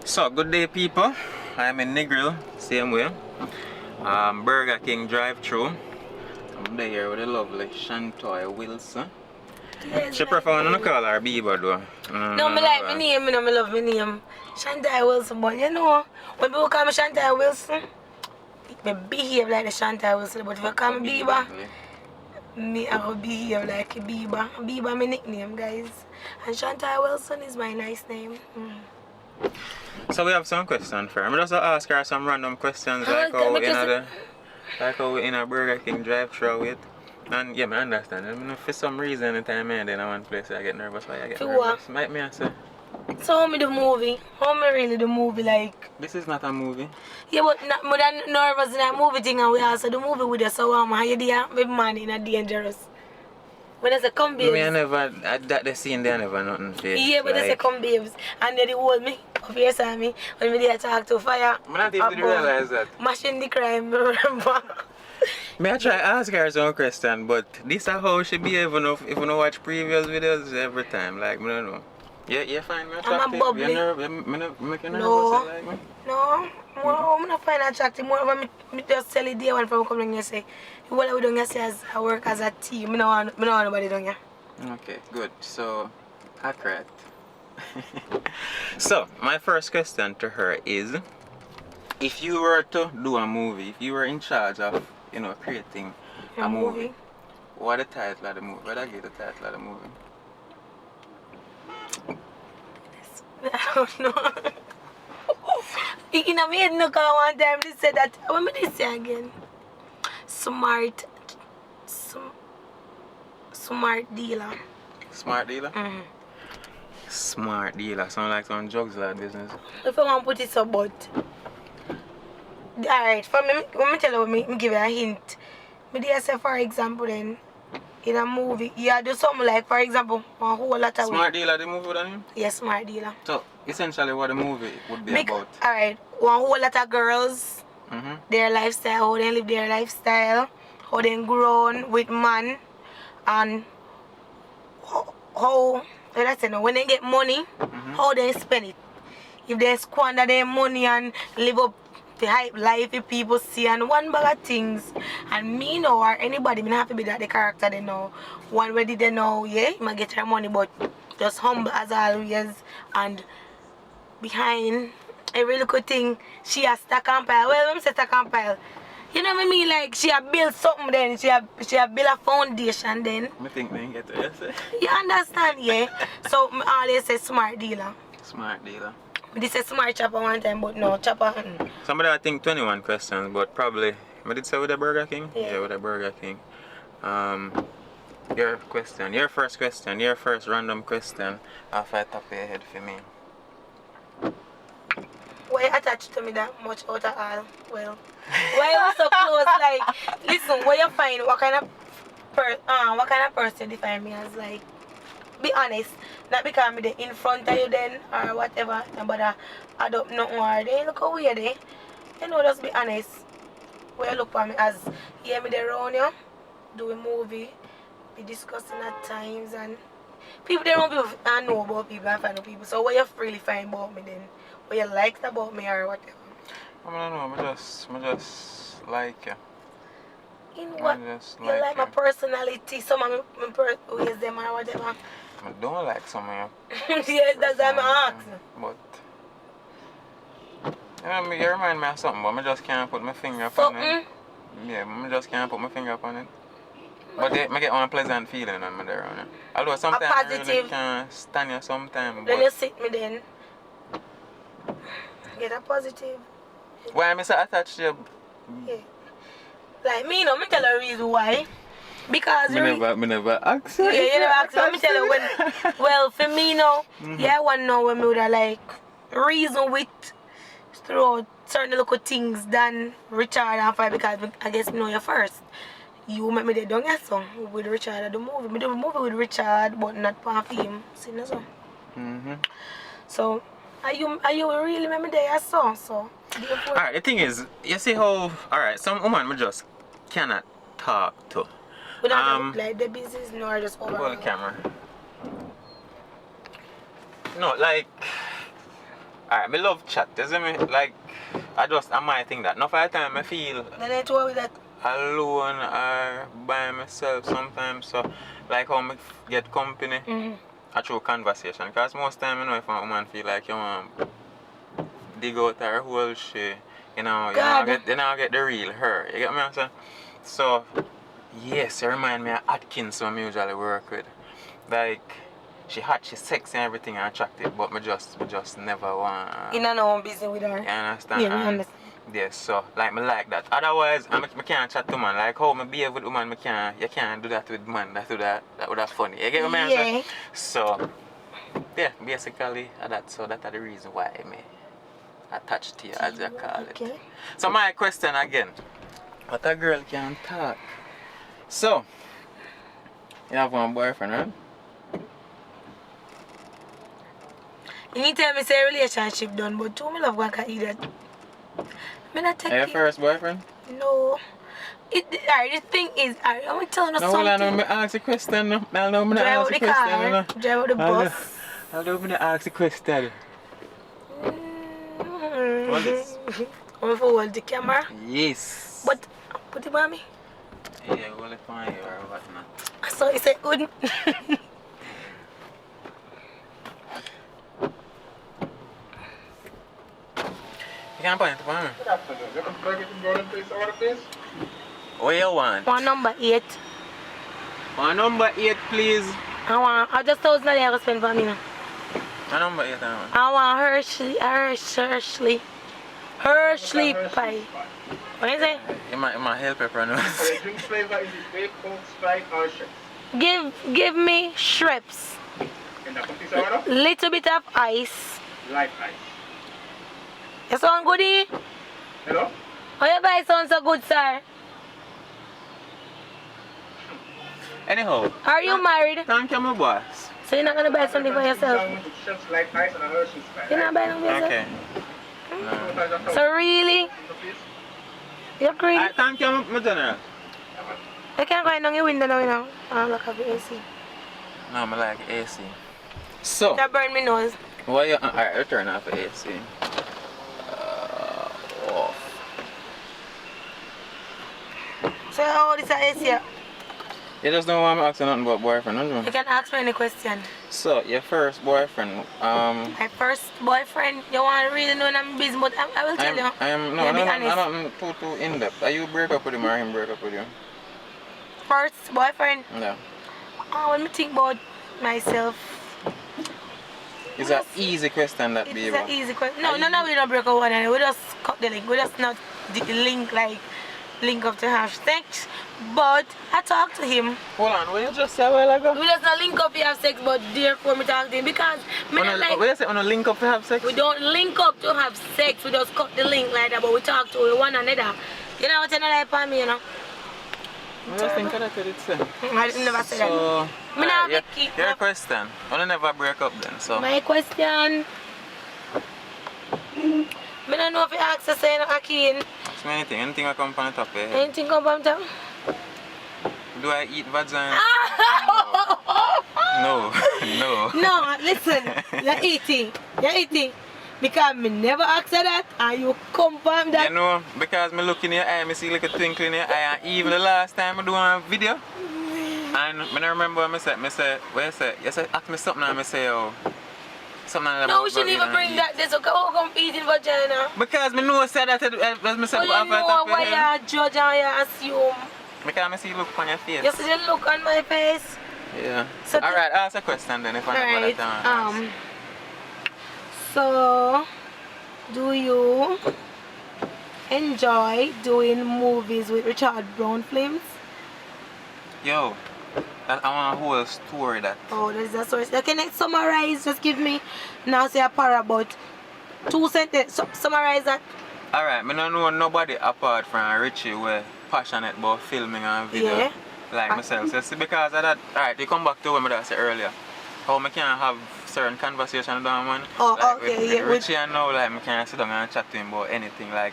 So, good day people. I'm in Negril, same way. Burger King drive-thru. I'm there with the lovely Shantoy Wilson. Yes, She prefer to call her Bieber though. No, me like my name, me love my name. Shantoy Wilson, but you know, when people call me Shantoy Wilson, me behave like the Shantoy Wilson, but if you call me Bieber, me I will behave like a Bieber. Bieber my nickname, guys. And Shantoy Wilson is my nice name. So we have some questions for her. I'm just ask her some random questions like how we in a Burger King drive-thru with. And yeah, I understand. I mean, for some reason, the time I in one place, I get nervous. Why I get nervous? Might me answer. So how me the movie? How me really the movie like? This is not a movie. Yeah, but more than nervous in that movie thing, and we also the movie with the so how you there, baby man in a dangerous. When I say come babes. Me I never that the scene there never nothing for. Yeah, but they say come babes, and they hold me up here, saw me when we there talk to fire. I not even realize that. Mashing the crime, remember. Me I try ask her some question, but this is how she behave if you don't watch previous videos every time. Like, I don't know. Yeah, you find me attractive? I'm a bubbly. Make you nervous No. like me? No, I'm not find attractive. More of me just tell the day one from coming here say, what we don't say as I work as a team. I don't want nobody down here. Okay, good. So, accurate. So, my first question to her is, if you were to do a movie, if you were in charge of, creating a movie, what the title of the movie? What I get the title of the movie? I don't know. In a head no call one time they said that what me this say again? Smart dealer. Smart dealer? Smart dealer. Sound like some drugs like business. If I want to put it so but alright, for me when me tell you me give you a hint. Me dey say for example then in a movie, you do something like, for example, one whole lot of Smart Dealer, the movie with him? Yes, Smart Dealer. So, essentially what the movie would be about? Alright, one whole lot of girls, their lifestyle, how they live their lifestyle, how they grown with man, and how let's say, when they get money, how they spend it. If they squander their money and live up the hype life if people see and one bag of things and me know or anybody me have to be that the character they know one ready they know yeah you might get her money but just humble as always and behind every little thing she has stack and pile. Well when I say stack and pile, you know what I mean, like she have built something then she have built a foundation then. I think they get to say. You understand, yeah? So I always say smart dealer. Smart dealer. This is smart chopper one time, but no chopper. Somebody I think 21 questions, but probably I did say with the Burger King? Yeah, with the Burger King. Your question, your first random question off the top of your head for me. Why you attached to me that much out of all? Well, why you so close? Like, listen, where you find what kind of person define me as? Like, be honest, not because I'm in front of you then or whatever, but I don't know or they look how weird they. You know, just be honest. Where you look for me as hear me there around you, do a movie, be discussing at times and people they don't people I know about people and find out people. So what you really find about me then? What you liked about me or whatever? I don't know, I just like you. In what? You like my personality, some of my ways them or whatever. I don't like some of you. Yes, that's what I'm asking. But you remind me of something, but I just can't put my finger upon it. Yeah, I just can't put my finger upon it. But I get one pleasant feeling on me there on it. Although sometimes I really can't stand you sometimes. Then you sit me then. Get a positive. Why am I so attached to you? Yeah. Like me, me tell you a reason why. Because me never ask you. Yeah, you never ask me. Let me tell you when. Well, for me now, yeah, I want to know when me would have like reason with throughout certain little things than Richard and Fire because I guess me know you first. You make me the down your song with Richard at the movie. Me do a movie with Richard, but not for film. See no song. So, are you really make me there your song? So. Alright, the thing is, you see how some woman me just cannot talk to. We don't like the business nor just over. Hold the camera. No, like Alright, me love chat. You see me? Like, I might think that. Enough of the time I feel Then I told with that. alone or by myself sometimes. So, like how I get company, I through conversation. Because most time, you know, if a woman feel like you want dig out her whole shit, you know, you now get the real her. You get me? So, so yes, you remind me of Atkins who I usually work with. Like, she hot, she's sexy and everything and attractive, but me just never want. You know, no, I'm busy with her. You understand? Yeah, I understand. Yes, so like me like that. Otherwise, I can't chat to man. Like how me behave with woman, you can't do that with man. That would have funny. You get what I'm saying? So yeah, basically that. So that's the reason why me attached to you, as you call it. So my question again: what a girl can talk? So you have one boyfriend, right? You need to tell me say relationship done, but two me love one can eat that. Me not take your first boyfriend? No. The thing is, I'm going to tell you something. No, hold on, I'm ask a question. No, I'm drive out the car, drive out the bus. I'll do me ask a question. What is? I'm for hold the camera. Yes. But, put it on me. Yeah, hold it on you or whatnot. So you say good. You can't point it on me. Good afternoon. You can plug it in golden place or please? What you want? One number 8. One number 8, please. I just $1,000 I have to spend for me now. One number 8, I want Hershey pie. What is it? You might help her pronounce. For the drink flavor, is it grape, Coke, Sprite, or Schweppes? Give me Schweppes. In the cookies order? Little bit of ice. Light ice. You sound good, eh? Hello? How you buy sound so good, sir? Anyhow. Are you married? Thank you, my boss. So you're not going to buy something for yourself? Schweppes, light ice, and a Hershey's Sprite. You're not buying them for yourself? Okay. No. So really? You're greedy? Thank you, my general. You can't go in on your window now, you know. I look at the AC. No, I like AC. So, That burn me nose. why you... Alright, turn off the AC. Off. So how old is that AC? You just don't want me asking nothing about boyfriend, don't You you? can ask me any question. So, your first boyfriend, My first boyfriend, you want to really know I'm busy, but I will tell you. I'm too in depth. Are you break up with him or him break up with you? First boyfriend? Yeah. When me think about myself. It's an easy question that It's baby. an easy question. No, we don't break up one and we just cut the link. We just not link up to have sex. But I talked to him. Hold on, what you just say a while ago? We just not link up to have sex, but therefore me talk to him because me not like. What you say, on a link up to have sex? We don't link up to have sex. We just cut the link like that, but we talk to one another. You know what you know like for me, you know? I just think that's what it said. I never said that. So, Me now your keep question. I never break up then, so. My question. Me don't know if you ask the same again. So anything that come from the top of your head. Anything come from top? Do I eat vagina? No. No, listen. You're eating. Because me never asked her that and you confirm that. You know, because me look in your eye, me see like a twinkle in your eye, and even the last time I do a video, and I don't remember what I said, what you say? You said, ask me something and I say, oh, something about. No, we shouldn't even bring that. This okay, how come eating vagina? Because me know I said that, as me said, you know why you judge and you assume. Because I see the look on your face. You see the look on my face? Yeah. So alright, ask a question then if I know what Alright, so, do you enjoy doing movies with Richard Brown films? Yo, I want a whole story that. Oh, there's a source. Okay, next summarize. Just give me now say a para about 2 sentences. Summarize that. Alright, I don't know nobody apart from Richie who passionate about filming and video like myself. So see, because of that, alright, you come back to what I said earlier. How I can have certain conversations with that man. Oh, like okay, with Richie and now, like I can sit down and chat to him about anything. Like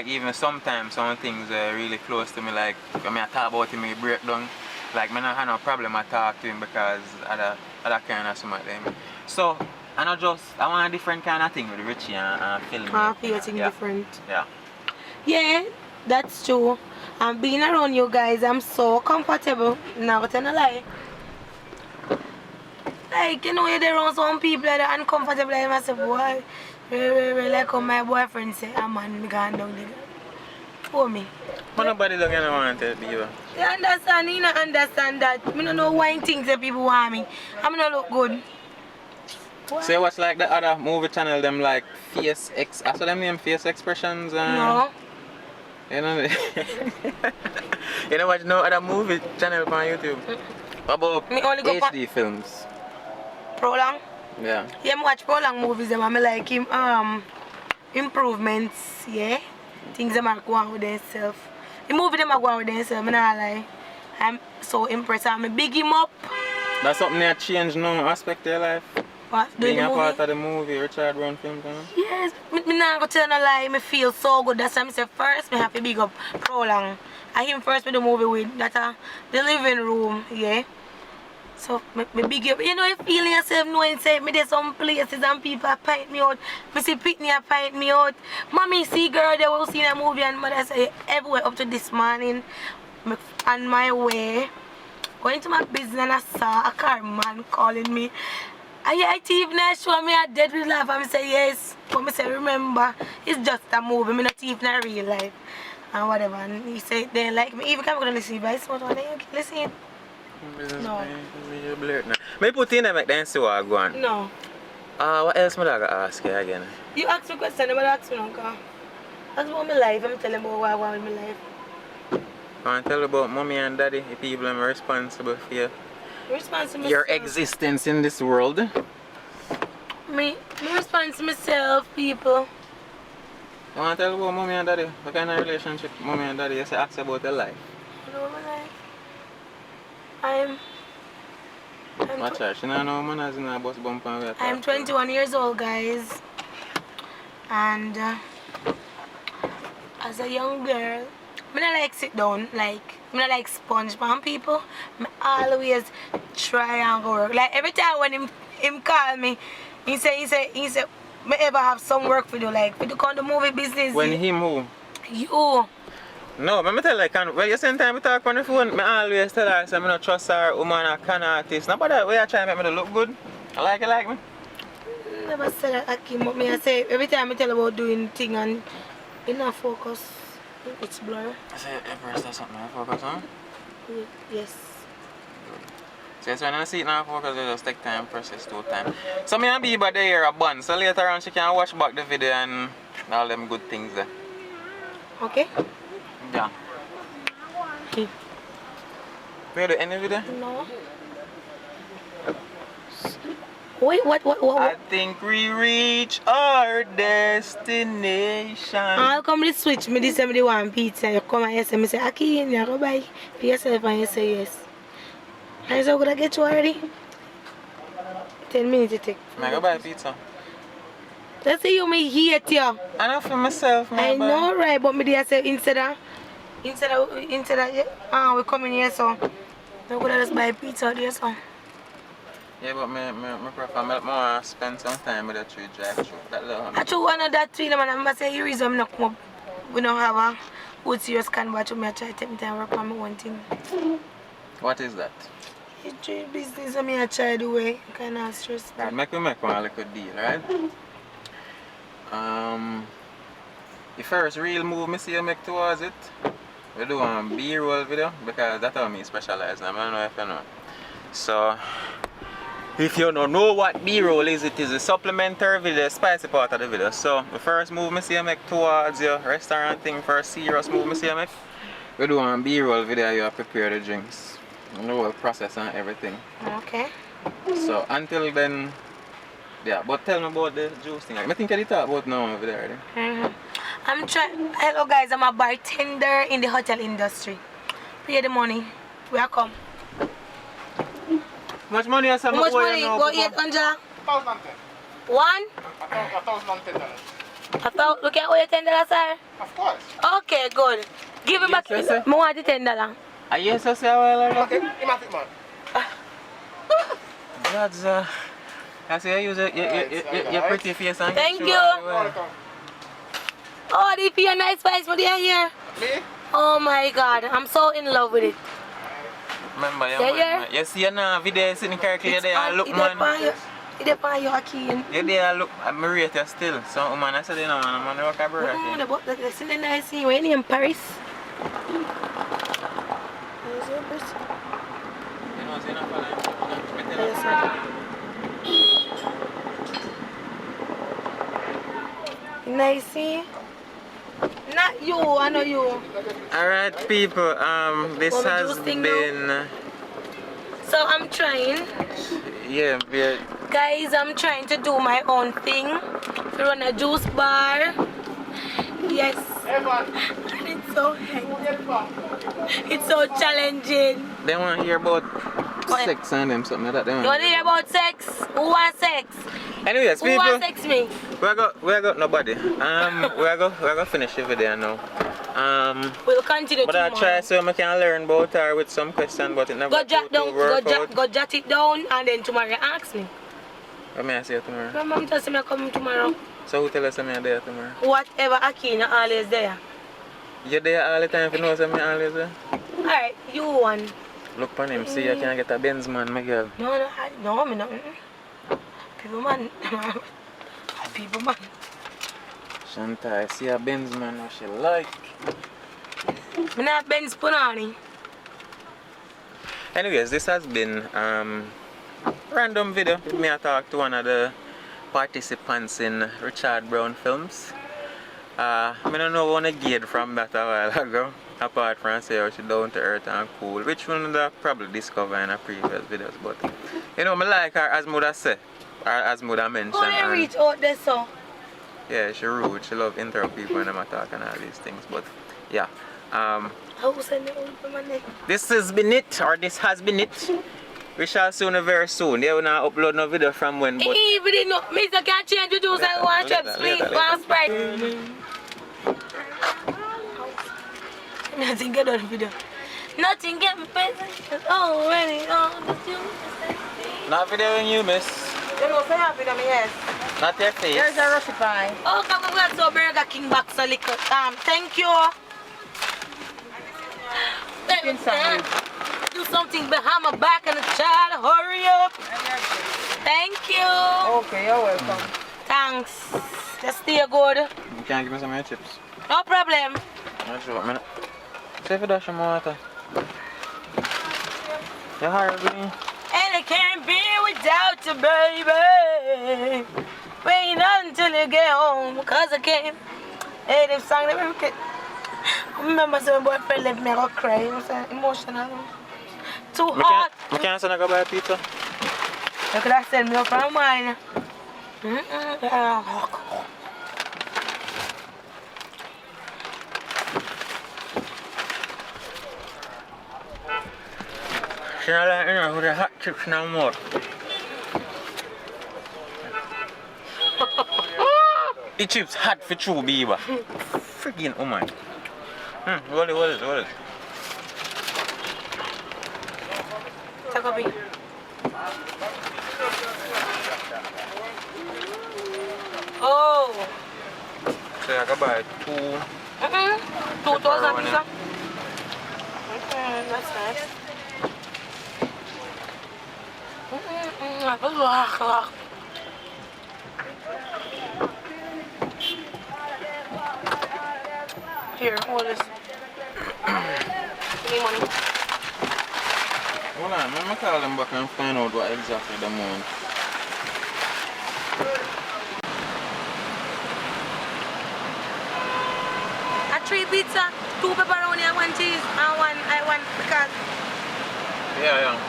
even sometimes some things are really close to me. Like when I talk about him, he break down. Like I don't have no problem I talk to him because of that kind of something. So I want a different kind of thing with Richie and film. I feel thing different. Yeah. Yeah, that's true. And being around you guys, I'm so comfortable. Not gonna lie. Like, you know, you're there around some people that are uncomfortable. Like myself, boy. Like how my boyfriend say, I'm man, me gone down there. For me. But nobody don't gonna want to be you. You understand? You don't understand that. I don't know why things that people want me. I'm not look good. So you watch like the other movie channel, them like Face X, I saw them name Face Expressions and... No. You know, you know watch no other movie channel on YouTube? About Me only go HD films. Prolong? Yeah. Yeah, I watch prolong movies and I like him improvements, yeah. Things them are going with themselves. The movie them are going with themselves, I not lie. I'm so impressed. I'm big him up. That's something that changed no aspect of your life? What? Being a movie? part of the movie, Richard Brown film, you know? Yes, me not go tell no lie. Me feel so good. That's why I say first me have to big up Prolong. I him first with the movie with that the living room, yeah. So me big up. You know you feel yourself knowing say me there some places and people point me out. Me see Pitney point me out. Mommy see girl they will see that movie and mother say everywhere up to this morning. Me on my way. Going to my business and I saw a car man calling me. I thief not show me a dead real life. I say yes. But I say remember, it's just a movie. I'm not thief in real life. And whatever. And he said they like me. Even if I'm going to listen, but I said, listen. No. May put in and make them see what I go on. No. What else am I going to ask you again? You ask me a question, I'm going to ask me no. Ask about my life. I'm telling you about what I want with my life. I want to tell you about mommy and daddy, the people I'm responsible for you. Responsible Your existence in this world. Me response to myself, people. I want to tell you about mommy and daddy. What kind of relationship mommy and daddy? You say ask about their life. I know my life. I'm Watch out, she don't know manners in a bus bump and we are I'm 21 years old, guys. And as a young girl, I don't like sit down, like I don't like sponge on people. I always try and go work. Like every time when him call me, he say, me ever have some work for you, like for the kind of movie business. When him who? You. No, but I tell like, well, you same time we talk on the phone, I always tell her, so I don't trust her, woman, or can artist. Not that way I try to make me look good. I like me. Never said that I came up me. I say every time I tell about doing thing and in a focus, it's blur. I say every that's something I focus on? Yes. So when I see it now focus, I just take time, process 2 times. So me and Biba there a bun, so later on she can watch back the video and all them good things there. Okay? Yeah. Okay. We do any video? No. Wait, what? I think we reach our destination. I'll come to switch me this time they want pizza. You come and you say, me say, Aki, you go buy for yourself and you say yes. And so gonna get you already? 10 minutes to take. I go buy pizza. Let's say you may hate you. I know for myself, man. I know, right, but me there say instead of we come in here so I'm gonna just buy pizza there so. Yeah, but me prefer more spend some time with the tree drive through. That little I took one of that tree man and I say the reason I'm not come up, we don't have a good serious can watch me I try to take me time work on my one thing. What is that? It's trade business and I try the way kinda stress that. Make one little deal, right? The first real move I see you make towards it, we do a B-roll video because that's how me specialize in. I don't know if you know. So, if you don't know what B-roll is, it is a supplementary video, spicy part of the video. So, the first move I see you make towards your restaurant thing, first serious move I see you make, we do a B-roll video, you prepare the drinks. You know the process and everything. Okay. So, until then, yeah, but tell me about the juice thing. I think I did talk about now over there. I'm trying. Hello guys, I'm a bartender in the hotel industry. Pay the money. Where come? How much money has How much money? Go eat, Anja. 1,010. One? $1,010. Look at all your $10, sir. Of course. Okay, good. Give it back. Yes, sir. I want the $10. Yes, I say a while ago. Okay, you must man. That's I see you use your pretty face and Thank show you. everywhere. Oh, they feel a nice spice for their hair. Me? Oh my god, I'm so in love with it. Remember, Yeah, yeah. you see now video sitting correctly there, look man. It's on your key. You there look, I'm rate you still. So man, I said you know, man, I work at Burger King. That's the nice thing. When you're in Paris. You know, see enough of Nice see? Not you, I know you. Alright people, this has been so I'm trying. Yeah, guys, I'm trying to do my own thing. Run a juice bar. Yes. And it's so hectic. It's so challenging. They want to hear about sex and them something like that. You want to hear about sex? Who wants sex? Anyways, Who people, wants sex me? we got nobody. We are finish the video now. We'll continue but tomorrow. I'll try so I can learn about her with some questions, but it never Go jot down, out. go jot it down, and then tomorrow you ask me. What may I say tomorrow? My mom tells me I'm coming tomorrow. So who tell us I'm there tomorrow? Whatever Akina always there. You're there all the time if you know something always there? Alright, you one. Look on him, see I can get a Benz man, my girl. No, I'm not. People man. People man. Shantoy, see a Benz man what she like. I'm not Benz Punani. Anyways, this has been random video. Me I talk to one of the participants in Richard Brown films. I don't know what I get from that a while ago. Apart from say how she down to earth and cool, which one would have probably discovered in her previous videos, but you know, I like her as Muda say, or as Muda mentioned. How they reach out there so? Yeah, she rude, she love interrupt people when I'm talking all these things, but yeah. This has been it, or this has been it. We shall soon, very soon. They will not upload no video from when, but... Even no, Mr. Can't change the juice and one chips, please, one Sprite. Nothing get on video. Nothing get me paid. Already on the juice. Not video in you, miss. You know, say happy to me, yes. Not your face. There's a rushy pie. Oh, come on, let's go Burger King box a little. Thank you. Do something behind my back and a child, hurry up. Thank you. Okay, you're welcome. Thanks. Just stay good. You can't give me some of your chips. No problem. Not sure, man. See if you dash some water. You hurry. And I can't be without you, baby. Wait until you get home, cause I can't. Hey, them song that we I remember my boyfriend left me, I got cry. It was emotional. Too hot. I can't send a go buy pizza. You could have sent me up from mine. She not like, you know, with the hot chips no more. The chips hot for true, baby. Freaking woman. What is it? Take a bit. Oh. So I can buy 2. 2,000 pizza. That's nice. Here, hold this. Give me money. Hold on, I'm going to call them back and find out what exactly they want. A 3 pizza, 2 pepperoni and 1 cheese, and 1 I want because. Yeah.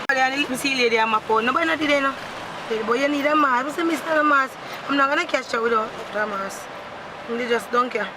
I see lady on my phone. Nobody not today, no. Boy, you need a mask. I say, Mr. Mask. I'm not gonna catch you without a mask. They just don't care.